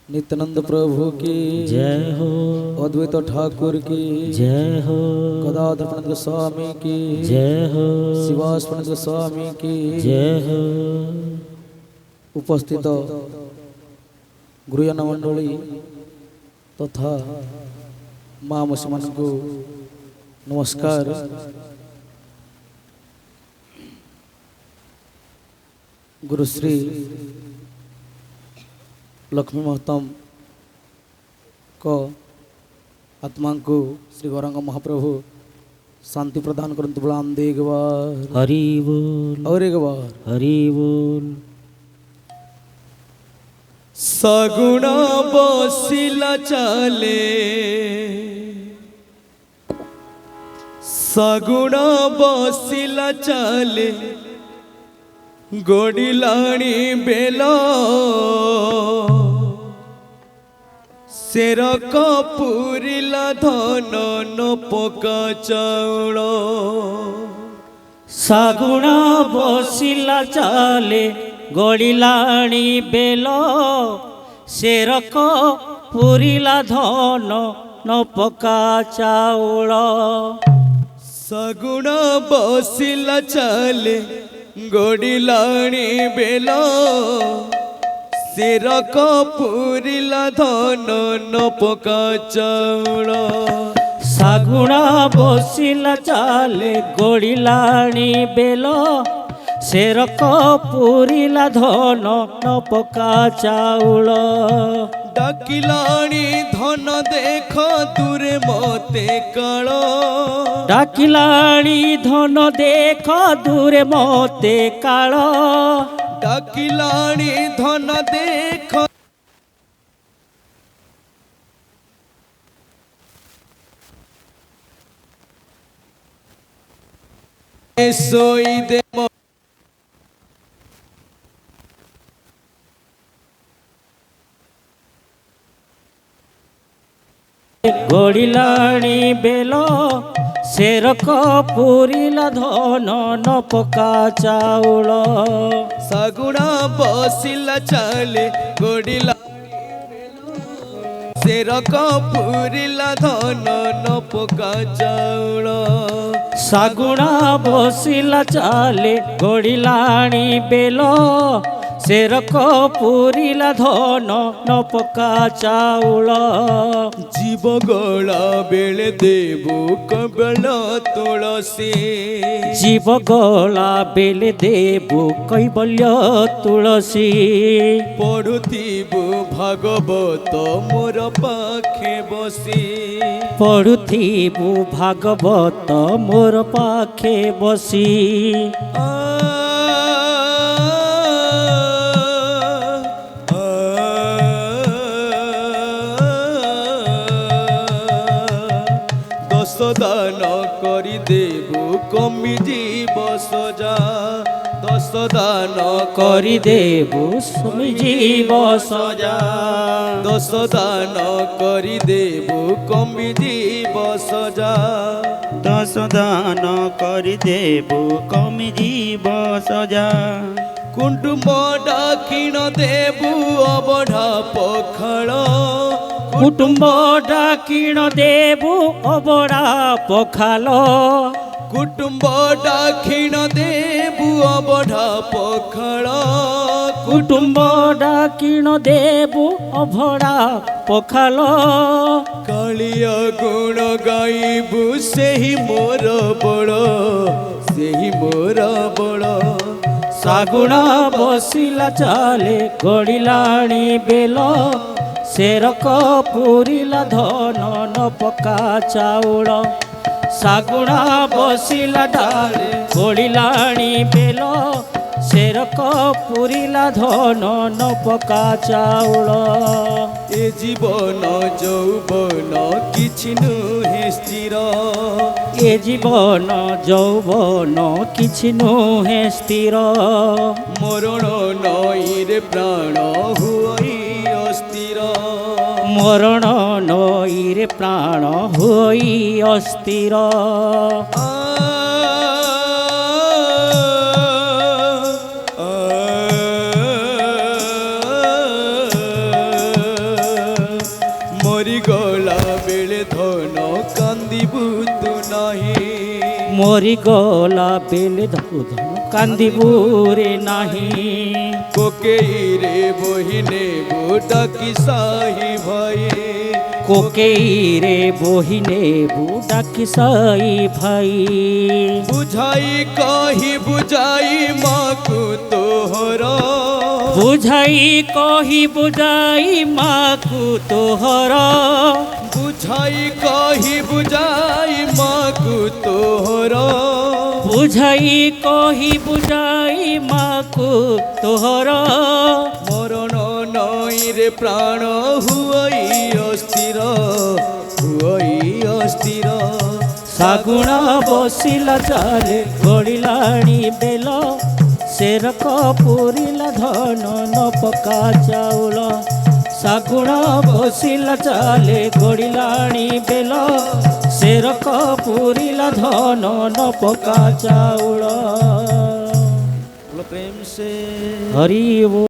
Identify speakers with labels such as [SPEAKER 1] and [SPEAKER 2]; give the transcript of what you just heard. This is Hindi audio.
[SPEAKER 1] नित्यानंद प्रभु की
[SPEAKER 2] जय हो।
[SPEAKER 1] अद्वैत ठाकुर की
[SPEAKER 2] जय हो।
[SPEAKER 1] गदाधर स्वामी की
[SPEAKER 2] जय हो।
[SPEAKER 1] शिवास्पंद स्वामी की
[SPEAKER 2] जय हो।
[SPEAKER 1] उपस्थित गुरुजन मंडली तथा माँ मुसलमान को नमस्कार। गुरुश्री लक्ष्मी महतम को आत्मा को श्री गौरांग महाप्रभु शांति प्रदान करंतु बुलांदे एक बार
[SPEAKER 2] हरि बोल
[SPEAKER 1] और एक बार
[SPEAKER 2] हरि बोल।
[SPEAKER 1] सगुण बसिला चले सगुण बसिला चले गोडिलाणी बेल शेर कपूरिला धन न पका चाउल
[SPEAKER 2] सगुण बसिला चाले गड़िलाणी बेल शेरक पुरिला धन न पका चाउल।
[SPEAKER 1] सगुण बसिला चले गोडिलाणी बेल शेर कपूरिला धन न पका चाउल।
[SPEAKER 2] सगुण बसिला चाले गड़िलाणी बेल शेरक पुरिला धन न पका चाउल।
[SPEAKER 1] डाकिलाणी धन देख दूरे मते काल
[SPEAKER 2] डाकिलाणी धन देख दूरे मते काल।
[SPEAKER 1] डाकिलाणी धन देख सोई दे
[SPEAKER 2] गड़िलाणी बेल शेरक पुरिला धन न पका चाउल।
[SPEAKER 1] सगुणा बसिला चले गोडिला शेर कपूरिला धन न पका चाउल।
[SPEAKER 2] सगुण बसिला चाले गड़िलाणी बेल शेरक पुरिला धन न पका चाउल।
[SPEAKER 1] जीव गला बेले देबो कबल तुलसी
[SPEAKER 2] जीव गला बेले देबो कैबल्य तुलसी।
[SPEAKER 1] पढ़ुथिबु भागवत मोर पाखे बसी
[SPEAKER 2] पढ़ुथिबु भागवत मोर पाखे बसी।
[SPEAKER 1] दान करी देबु कमी जीव सजा दस दान
[SPEAKER 2] करी देबु सुमी जीव सजा।
[SPEAKER 1] दस दान करी देबु कमी जीव सजा।
[SPEAKER 3] दस दान करी देबु कमी जीव सजा।
[SPEAKER 1] कुटुंब डाकिण देबु अबढ़ा पखाल
[SPEAKER 2] कुटुंब डाकिण देबु अबड़ा पखाल।
[SPEAKER 1] कुटुंब डाकिण देबु अबढ़ा पखाल।
[SPEAKER 2] कुटुंब डाकिण देबु अभड़ा पखाल।
[SPEAKER 1] कालिया गुण गाइबु सेही मोर बड़ सेही मोर बड़।
[SPEAKER 2] सगुण बसिला चाले गड़िलाणी बेल शेरक पुरिला धन न पका चाउल। सगुण बसिला चाले गड़िलाणी बेल शेरक पुरिला धन न पका चाउल।
[SPEAKER 1] ए जीवन यौवन किछि नुहे स्थिर
[SPEAKER 2] ए जीवन यौवन किछि नुहे स्थिर।
[SPEAKER 1] मरण नईरे प्राण हुई अस्थिर
[SPEAKER 2] मरण नईरे प्राण हुई अस्थिर।
[SPEAKER 1] ধন কান্দিবু তু নাহি
[SPEAKER 2] মরিগলা বেলে ধন কান্দিবু রে নাহি
[SPEAKER 1] কোকেই রে বহিনে ডাকি সাহি ভাই
[SPEAKER 2] কোকেই রে বহিনে ডাকি সাই ভাই
[SPEAKER 1] বুঝাই কহি বুঝাই মাকু তোহর
[SPEAKER 2] বুঝাই কহি বুঝাই মাকু তোহর
[SPEAKER 1] বুঝাই কহি বুঝাই মাকু তোহর
[SPEAKER 2] বুঝাই কহি বুঝাই মাকু তোহর
[SPEAKER 1] মরণ নই রে প্রাণ হুয়াই অস্থির হুয়াই অস্থির
[SPEAKER 2] শাଗୁଣା ବସିଲା ଚାଲେ ଗଡ଼ିଲାଣି ବେଲ ସେରକ ପୁରିଲା ଧନ ନ ପକା ଚାଉଳ ଶାଗୁଣା ବସିଲା ଚାଲେ ଗଡ଼ିଲାଣି ବେଲ ସେରକ ପୁରିଲା ଧନ ନ ପକା ଚାଉଳ
[SPEAKER 1] प्रेम से
[SPEAKER 2] ହରି ବୋ